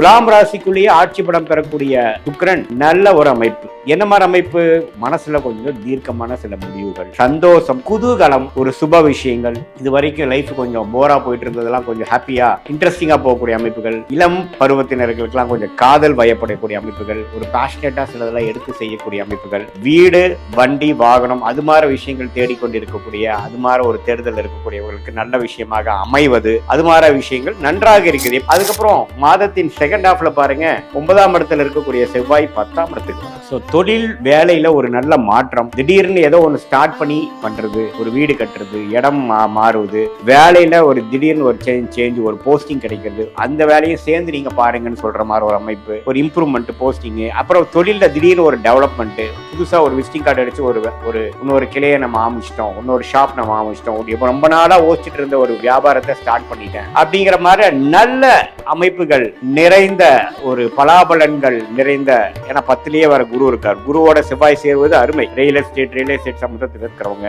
துலாம் ராசிக்குள்ளேயே ஆட்சி படம் பெறக்கூடிய சுக்கிரன் நல்ல ஒரு அமைப்பு. என்ன மாதிரி அமைப்பு? மனசுல கொஞ்சம் தீர்க்கமான சில முடிவுகள், சந்தோஷம், குதூகலம், ஒரு சுப விஷயங்கள். இது வரைக்கும் லைஃப் கொஞ்சம் போரா போயிட்டு இருந்ததெல்லாம் கொஞ்சம் ஹாப்பியா இன்ட்ரெஸ்டிங்கா போகக்கூடிய அமைப்புகள், இளம் பருவத்தினர்களுக்கெல்லாம் கொஞ்சம் காதல் வயப்படக்கூடிய அமைப்புகள், ஒரு பேஷனேட்டா சிலதெல்லாம் எடுத்து செய்யக்கூடிய அமைப்புகள், வீடு, வண்டி, வாகனம், அது மாதிரி விஷயங்கள் தேடிக்கொண்டிருக்கக்கூடிய, அது மாதிரி ஒரு தேடுதல் இருக்கக்கூடியவர்களுக்கு நல்ல விஷயமாக அமைவது, அது மாதிரி விஷயங்கள் நன்றாக இருக்குது. அதுக்கப்புறம் மாதத்தின் செகண்ட் ஹாஃப்ல பாருங்க, 9ஆம் இடத்துல இருக்கக்கூடிய செவ்வாய் 10ஆம் இடத்துக்கு. தொழில் வேலையில ஒரு நல்ல மாற்றம், திடீர்னு ஏதோ ஒன்று ஸ்டார்ட் பண்ணி பண்றது, ஒரு வீடு கட்டுறது, இடம் மாறுவது, வேலையில ஒரு திடீர்னு ஒரு சேஞ்ச், ஒரு போஸ்டிங் கிடைக்கிறது, அந்த வேலையும் சேர்ந்து நீங்க பாருங்கன்னு சொல்ற மாதிரி ஒரு அமைப்பு, ஒரு இம்ப்ரூவ்மெண்ட், போஸ்டிங். அப்புறம் தொழில திடீர்னு ஒரு டெவலப்மெண்ட், புதுசா ஒரு விசிட்டிங் கார்டு அடிச்சு ஒரு இன்னொரு கிளையை நம்ம ஆரம்பிச்சிட்டோம், இன்னொரு ஷாப் நம்ம ஆரம்பிச்சிட்டோம், இப்போ ரொம்ப நாளா ஓச்சிட்டு இருந்த ஒரு வியாபாரத்தை ஸ்டார்ட் பண்ணிட்டேன் அப்படிங்கிற மாதிரி நல்ல அமைப்புகள் நிறைந்த ஒரு பலாபலன்கள் நிறைந்த. ஏன்னா 10லயே வர குரு இருக்கார். குருவோட செவ்வாய் சேர்வது அருமை. ரியல் எஸ்டேட் சம்பந்தத்தில் இருக்கிறவங்க,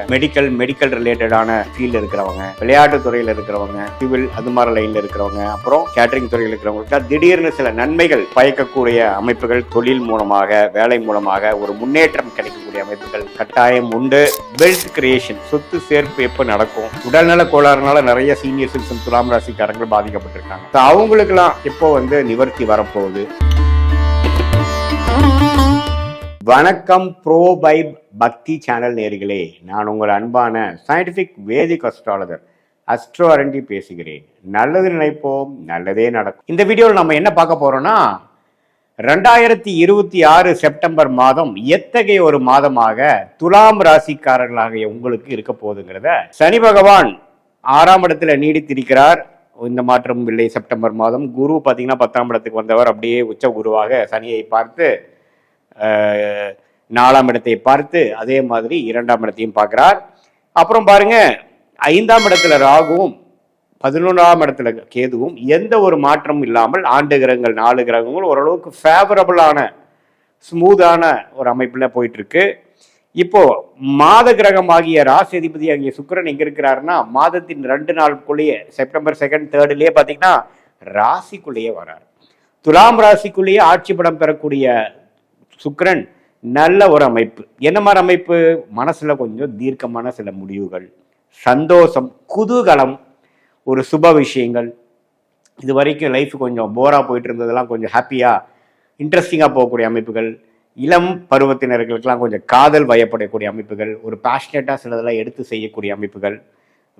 மெடிக்கல் ரிலேட்டடான ஃபீல்டு இருக்கிறவங்க, விளையாட்டு துறையில இருக்கிறவங்க, சிவில் அது மாதிரி லைன்ல இருக்கிறவங்க, அப்புறம் கேட்டரிங் துறையில் இருக்கிறவங்களுக்கு திடீர்னு சில நன்மைகள் பயக்கக்கூடிய அமைப்புகள், தொழில் மூலமாக, வேலை மூலமாக ஒரு முன்னேற்றம் கிடைக்கக்கூடிய அமைப்புகள் கட்டாயம் உண்டு. வெல்த் கிரியேஷன், சொத்து சேர்ப்பு எப்ப நடக்கும்? உடல்நல கோளாறுனால நிறைய சீனியர் சிட்டிசன் துலாம் ராசிக்காரங்கள் பாதிக்கப்பட்டிருக்காங்க. அவங்களுக்கெல்லாம் இப்போ நிவர்த்தி வரப்போகுது. வணக்கம் ப்ரோ பைப் பக்தி சேனல் நேயர்களே, நான் உங்கள் அன்பான சயின்டிபிக் வேதிக் அஸ்ட்ராலஜர் அஸ்ட்ரோ அரண்டி பேசுகிறேன். நல்லது நினைப்போம், நல்லதே நடக்கும். இந்த வீடியோவில் நம்ம என்ன பார்க்க போறோம்னா, 2026 செப்டம்பர் மாதம் எத்தகைய ஒரு மாதமாக துலாம் ராசிக்காரர்களாக உங்களுக்கு இருக்க போகுதுங்கிறத. சனி பகவான் 6ஆம் இடத்துல நீடித்திருக்கிறார். இந்த மாற்றம் இல்லை. செப்டம்பர் மாதம் குரு பார்த்தீங்கன்னா 10ஆம் இடத்துக்கு வந்தவர் அப்படியே உச்ச குருவாக சனியை பார்த்து 4ஆம் இடத்தை பார்த்து அதே மாதிரி 2ஆம் இடத்தையும் பார்க்கிறார். அப்புறம் பாருங்க, 5ஆம் இடத்துல ராகுவும் 11ஆம் இடத்துல கேதுவும் எந்த ஒரு மாற்றமும் இல்லாமல் ஆண்டு கிரகங்கள் 4 கிரகங்கள் ஓரளவுக்கு ஃபேவரபிளான ஸ்மூதான ஒரு அமைப்புல போயிட்டு இருக்கு. இப்போ மாத கிரகம் ஆகிய ராசி அதிபதி ஆகிய சுக்கிரன் எங்க இருக்கிறாருன்னா, மாதத்தின் 2 நாளுக்குள்ளேயே செப்டம்பர் 2, 3 பாத்தீங்கன்னா ராசிக்குள்ளேயே வராரு. துலாம் ராசிக்குள்ளேயே ஆட்சி படம் பெறக்கூடிய சுக்கிரன் நல்ல ஒரு அமைப்பு. என்ன மாதிரி அமைப்பு? மனசுல கொஞ்சம் தீர்க்கமான சில முடிவுகள், சந்தோஷம், குதூகலம், ஒரு சுப விஷயங்கள். இது வரைக்கும் லைஃப் கொஞ்சம் போரா போயிட்டு இருந்ததெல்லாம் கொஞ்சம் ஹாப்பியா இன்ட்ரெஸ்டிங்கா போகக்கூடிய அமைப்புகள், இளம் பருவத்தினர்களுக்கெல்லாம் கொஞ்சம் காதல் வயப்படக்கூடிய அமைப்புகள், ஒரு பேஷனேட்டா சிலதெல்லாம் எடுத்து செய்யக்கூடிய அமைப்புகள்,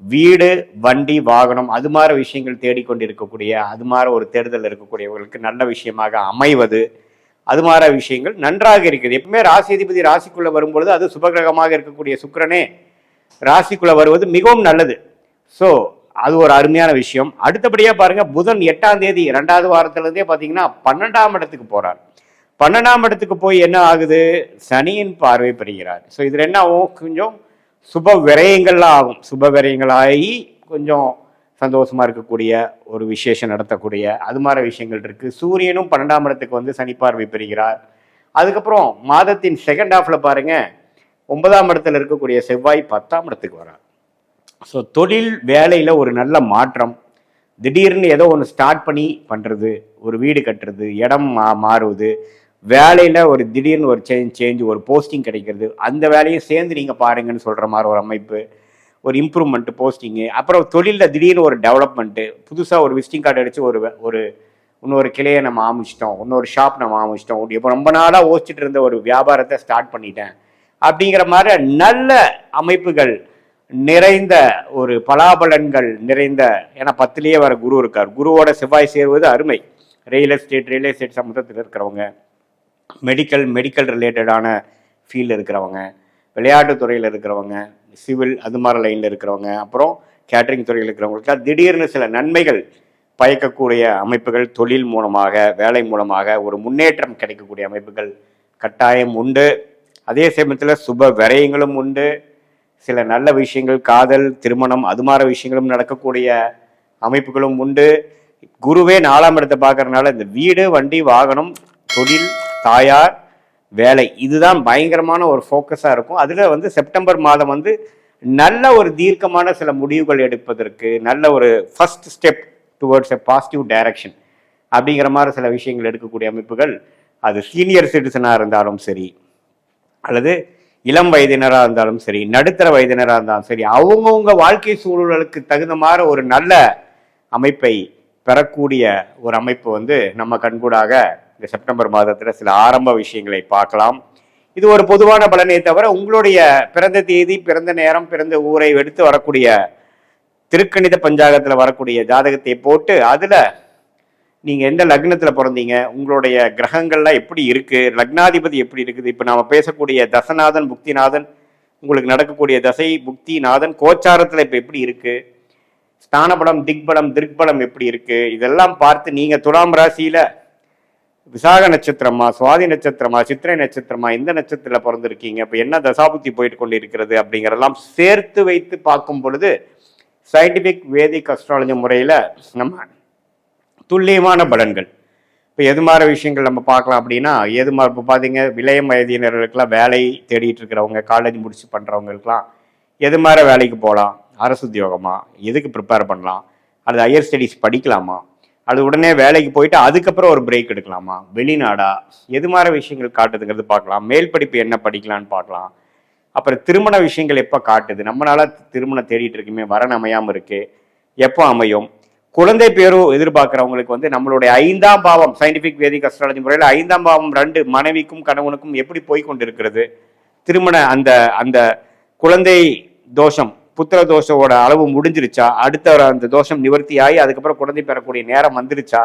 வீடு, வண்டி, வாகனம், அது மாதிரி விஷயங்கள் தேடிக்கொண்டிருக்கக்கூடிய, அது மாதிரி ஒரு தேடுதல் இருக்கக்கூடியவர்களுக்கு நல்ல விஷயமாக அமைவது, அது மாதிரி விஷயங்கள் நன்றாக இருக்குது. எப்பவுமே ராசி அதிபதி ராசிக்குள்ள வரும்பொழுது, அது சுபகிரகமாக இருக்கக்கூடிய சுக்கிரனே ராசிக்குள்ள வருவது மிகவும் நல்லது. ஸோ அது ஒரு அருமையான விஷயம். அடுத்தபடியா பாருங்க, புதன் 8ஆம் தேதி 2வது வாரத்திலிருந்தே பார்த்தீங்கன்னா 12ஆம் இடத்துக்கு போறார். 12ஆம் இடத்துக்கு போய் என்ன ஆகுது? சனியின் பார்வை பெறுகிறார். ஸோ இதில் என்ன ஆகும்? கொஞ்சம் சுப விரயங்கள்லாம் ஆகும். சுப விரயங்கள் ஆகி கொஞ்சம் சந்தோஷமா இருக்கக்கூடிய ஒரு விசேஷம் நடத்தக்கூடிய அது மாதிரி விஷயங்கள் இருக்கு. சூரியனும் 12ஆம் இடத்துக்கு சனி பார்வை பெறுகிறார். அதுக்கப்புறம் மாதத்தின் செகண்ட் ஹாஃப்ல பாருங்க, 9ஆம் இடத்துல இருக்கக்கூடிய செவ்வாய் 10ஆம் இடத்துக்கு வரார். ஸோ தொழில் வேலையில ஒரு நல்ல மாற்றம், திடீர்னு ஏதோ ஒன்று ஸ்டார்ட் பண்ணி பண்றது, ஒரு வீடு கட்டுறது, இடம் மாறுவது, வேலையில ஒரு திடீர்னு ஒரு சேஞ்ச், ஒரு போஸ்டிங் கிடைக்கிறது, அந்த வேலையும் சேர்ந்து நீங்க பாருங்கன்னு சொல்ற மாதிரி ஒரு அமைப்பு, ஒரு இம்ப்ரூவ்மெண்ட், போஸ்டிங். அப்புறம் தொழில திடீர்னு ஒரு டெவலப்மெண்ட், புதுசா ஒரு விசிட்டிங் கார்டு அடிச்சு ஒரு இன்னொரு கிளையை நம்ம ஆரம்பிச்சிட்டோம், இன்னொரு ஷாப் நம்ம ஆரம்பிச்சிட்டோம், இப்போ ரொம்ப நாளா ஓச்சிட்டு இருந்த ஒரு வியாபாரத்தை ஸ்டார்ட் பண்ணிட்டேன் அப்படிங்கிற மாதிரி நல்ல அமைப்புகள் நிறைந்த ஒரு பலாபலன்கள் நிறைந்த. ஏன்னா 10லயே வர குரு இருக்கார். குருவோட செவ்வாய் சேர்வது அருமை. ரியல் எஸ்டேட் சம்பந்தத்தில் இருக்கிறவங்க, மெடிக்கல் ரிலேட்டடான ஃபீல்டு இருக்கிறவங்க, விளையாட்டு துறையில் இருக்கிறவங்க, சிவில் அது மாதிரி லைன்ல இருக்கிறவங்க, அப்புறம் கேட்டரிங் துறையில் இருக்கிறவங்களுக்கு திடீர்னு சில நன்மைகள் பயக்கக்கூடிய அமைப்புகள், தொழில் மூலமாக, வேலை மூலமாக ஒரு முன்னேற்றம் கிடைக்கக்கூடிய அமைப்புகள் கட்டாயம் உண்டு. அதே சமயத்தில் சுப விரயங்களும் உண்டு. சில நல்ல விஷயங்கள், காதல், திருமணம், அது மாதிரி விஷயங்களும் நடக்கக்கூடிய அமைப்புகளும் உண்டு. குருவே 4ஆம் இடத்தை பார்க்கறதுனால இந்த வீடு, வண்டி, வாகனம், தொழில், தாயார், வேலை, இதுதான் பயங்கரமான ஒரு ஃபோக்கஸாக இருக்கும். அதில் செப்டம்பர் மாதம் நல்ல ஒரு தீர்க்கமான சில முடிவுகள் எடுப்பதற்கு நல்ல ஒரு ஃபர்ஸ்ட் ஸ்டெப் டுவர்ட்ஸ் எ பாசிட்டிவ் டைரக்ஷன் அப்படிங்கிற மாதிரி சில விஷயங்கள் எடுக்கக்கூடிய அமைப்புகள், அது சீனியர் சிட்டிசனாக இருந்தாலும் சரி, அல்லது இளம் வயதினராக இருந்தாலும் சரி, நடுத்தர வயதினராக இருந்தாலும் சரி, அவங்கவுங்க வாழ்க்கை சூழலுக்கு தகுந்த மாதிரி ஒரு நல்ல அமைப்பை பெறக்கூடிய ஒரு அமைப்பு வந்து நம்ம கண்கூடாக இந்த செப்டம்பர் மாதத்தில் சில ஆரம்ப விஷயங்களை பார்க்கலாம். இது ஒரு பொதுவான பலனே தவிர, உங்களுடைய பிறந்த தேதி, பிறந்த நேரம், பிறந்த ஊரை எடுத்து வரக்கூடிய திருக்கணித பஞ்சாங்கத்தில் வரக்கூடிய ஜாதகத்தை போட்டு அதில் நீங்கள் எந்த லக்னத்தில் பிறந்தீங்க, உங்களுடைய கிரகங்கள்லாம் எப்படி இருக்குது, லக்னாதிபதி எப்படி இருக்குது, இப்போ நாம் பேசக்கூடிய தசநாதன் புக்திநாதன், உங்களுக்கு நடக்கக்கூடிய தசை புக்திநாதன் கோச்சாரத்தில் இப்போ எப்படி இருக்குது, ஸ்தானபலம் திக்பலம் திருக்பலம் எப்படி இருக்குது, இதெல்லாம் பார்த்து நீங்கள் துலாம் ராசியில் விசாக நட்சத்திரமா, சுவாதி நட்சத்திரமா, சித்திரை நட்சத்திரமா, இந்த நட்சத்திரத்தில் பிறந்திருக்கீங்க, இப்போ என்ன தசாபுத்தி போயிட்டு கொண்டு இருக்கிறது அப்படிங்கிறதெல்லாம் சேர்த்து வைத்து பார்க்கும் பொழுது சயின்டிஃபிக் வேதிக் அஸ்ட்ராலஜி முறையில் நம்ம துல்லியமான பலன்கள். இப்போ எது மாதிரி விஷயங்கள் நம்ம பார்க்கலாம் அப்படின்னா, எது மாதிரி இப்போ பார்த்தீங்க, இளையம் வயதினர்களுக்கெல்லாம் வேலை தேடிட்டு இருக்கிறவங்க, காலேஜ் முடிச்சு பண்ணுறவங்களுக்குலாம் எது மாதிரி வேலைக்கு போகலாம், அரசு உத்தியோகமா, எதுக்கு ப்ரிப்பேர் பண்ணலாம், அல்லது ஹையர் ஸ்டடீஸ் படிக்கலாமா, அது உடனே வேலைக்கு போயிட்டு அதுக்கப்புறம் ஒரு பிரேக் எடுக்கலாமா, வெளிநாடா, எது மாதிரி விஷயங்கள் காட்டுதுங்கிறது பார்க்கலாம். மேல் படிப்பு என்ன படிக்கலான்னு பார்க்கலாம். அப்புறம் திருமண விஷயங்கள் எப்போ காட்டுது, நம்மளால திருமணம் தேடிட்டு இருக்குமே, வரன் அமையாமல் இருக்கு, எப்போ அமையும், குழந்தை பேரும் எதிர்பார்க்குறவங்களுக்கு வந்து நம்மளுடைய 5ஆம் பாவம் சயின்டிஃபிக் வேதிக் அஸ்ட்ராலஜி முறையில் 5ஆம் பாவம் 2 மனைவிக்கும் கணவனுக்கும் எப்படி போய் கொண்டிருக்கிறது, திருமண அந்த அந்த குழந்தை தோஷம் புத்திர தோஷோட அளவு முடிஞ்சிருச்சா, அடுத்த அந்த தோஷம் நிவர்த்தி ஆகி அதுக்கப்புறம் குழந்தை பெறக்கூடிய நேரம் வந்துருச்சா,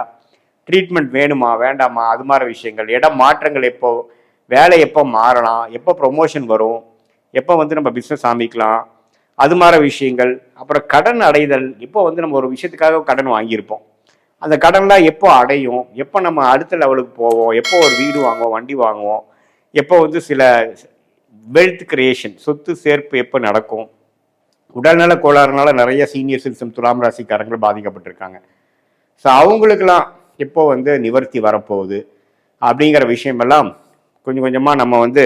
ட்ரீட்மெண்ட் வேணுமா வேண்டாமா, அது மாதிரி விஷயங்கள், இடம் மாற்றங்கள் எப்போ, வேலை எப்போ மாறலாம், எப்போ ப்ரொமோஷன் வரும், எப்போ வந்து நம்ம பிஸ்னஸ் ஆரம்பிக்கலாம், அது மாதிரி விஷயங்கள். அப்புறம் கடன் அடைதல், இப்போ வந்து நம்ம ஒரு விஷயத்துக்காக கடன் வாங்கியிருப்போம், அந்த கடன்லாம் எப்போ அடையும், எப்போ நம்ம அடுத்த லெவலுக்கு போவோம், எப்போ ஒரு வீடு வாங்குவோம், வண்டி வாங்குவோம், எப்போ வந்து சில வெல்த் கிரியேஷன் சொத்து சேர்ப்பு எப்போ நடக்கும், உடல்நல கோளாறுனால நிறைய சீனியர் சிட்டிசன் துலாம் ராசிக்காரங்கள் பாதிக்கப்பட்டிருக்காங்க. ஸோ அவங்களுக்கெல்லாம் எப்போ வந்து நிவர்த்தி வரப்போகுது அப்படிங்கிற விஷயமெல்லாம் கொஞ்சம் கொஞ்சமாக நம்ம வந்து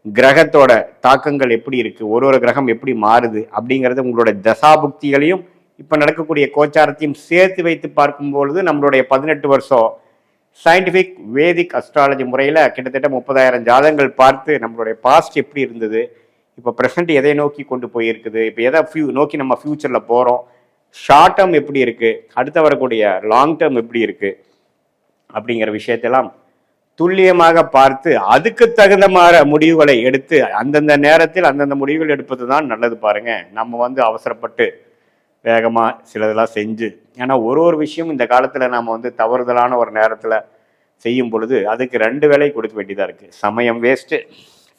கிரகத்தோட தாக்கங்கள் எப்படி இருக்குது, ஒரு கிரகம் எப்படி மாறுது அப்படிங்கிறது உங்களோட தசாபுக்திகளையும் இப்போ நடக்கக்கூடிய கோச்சாரத்தையும் சேர்த்து வைத்து பார்க்கும்பொழுது நம்மளுடைய 18 வருஷம் சயின்டிஃபிக் வேதிக் அஸ்ட்ராலஜி முறையில் கிட்டத்தட்ட 30,000 ஜாதகங்கள் பார்த்து நம்மளுடைய பாஸ்ட் எப்படி இருந்தது, இப்போ ப்ரெசென்ட் எதை நோக்கி கொண்டு போயிருக்குது, இப்போ எதை நோக்கி நம்ம ஃப்யூச்சரில் போகிறோம், ஷார்ட் டேர்ம் எப்படி இருக்குது, அடுத்த வரக்கூடிய லாங் டேர்ம் எப்படி இருக்குது அப்படிங்கிற விஷயத்தெல்லாம் துல்லியமாக பார்த்து அதுக்கு தகுந்த மாதிரி முடிவுகளை எடுத்து அந்தந்த நேரத்தில் அந்தந்த முடிவுகள் எடுப்பது தான் நல்லது. பாருங்க, நம்ம வந்து அவசரப்பட்டு வேகமாக சிலதெல்லாம் செஞ்சு, ஏன்னா ஒரு விஷயம் இந்த காலத்தில் நம்ம வந்து தவறுதலான ஒரு நேரத்தில் செய்யும் பொழுது அதுக்கு 2 வேலை கொடுக்க வேண்டியதாக இருக்குது. சமயம் வேஸ்ட்டு,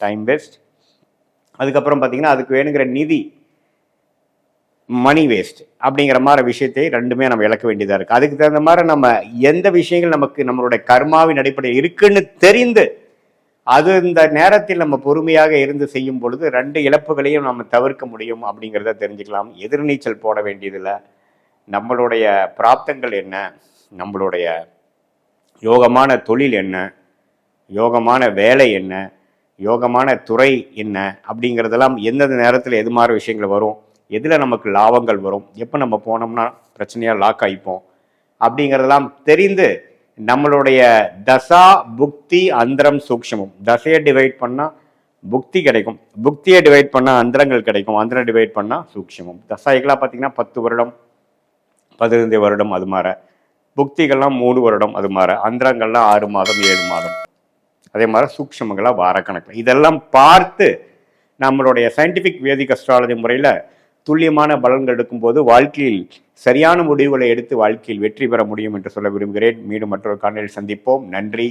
டைம் வேஸ்ட், அதுக்கப்புறம் பார்த்தீங்கன்னா அதுக்கு வேணுங்கிற நிதி மணி வேஸ்ட் அப்படிங்கிற மாதிரி விஷயத்தை 2மே நம்ம இழக்க வேண்டியதாக இருக்குது. அதுக்கு தகுந்த மாதிரி நம்ம எந்த விஷயங்கள் நமக்கு நம்மளுடைய கர்மாவின் அடிப்படையில் இருக்குன்னு தெரிந்து அது இந்த நேரத்தில் நம்ம பொறுமையாக இருந்து செய்யும் பொழுது 2 இழப்புகளையும் நம்ம தவிர்க்க முடியும் அப்படிங்கிறத தெரிஞ்சுக்கலாம். எதிர்நீச்சல் போட வேண்டியதில்லை. நம்மளுடைய பிராப்தங்கள் என்ன, நம்மளுடைய யோகமான தொழில் என்ன, யோகமான வேலை என்ன, யோகமான துறை என்ன அப்படிங்கிறதெல்லாம் எந்தெந்த நேரத்தில் எது மாதிரி விஷயங்கள் வரும், எதில் நமக்கு லாபங்கள் வரும், எப்போ நம்ம போனோம்னா பிரச்சனையாக லாக் ஆகிப்போம் அப்படிங்கிறதெல்லாம் தெரிந்து நம்மளுடைய தசா புக்தி அந்தரம் சூக்ஷமம், தசையை டிவைட் பண்ணால் புக்தி கிடைக்கும், புக்தியை டிவைட் பண்ணால் அந்தரங்கள் கிடைக்கும், அந்தரம் டிவைட் பண்ணால் சூக்ஷமம். தசாய்களாக பார்த்தீங்கன்னா 10 வருடம் 15 வருடம் அது மாதிரி, புக்திகள்லாம் 3 வருடம் அது மாதிரி, அந்தரங்கள்லாம் 6 மாதம் 7 மாதம், அதே மாதிரி சூக்ஷமங்களாக வாரக்கணக்கில். இதெல்லாம் பார்த்து நம்மளுடைய சயின்டிஃபிக் வேதிக் அஸ்ட்ராலஜி முறையில் துல்லியமான பலன்கள் எடுக்கும்போது வாழ்க்கையில் சரியான முடிவுகளை எடுத்து வாழ்க்கையில் வெற்றி பெற முடியும் என்று சொல்ல விரும்புகிறேன். மீண்டும் மற்றொரு காணொளியில் சந்திப்போம். நன்றி.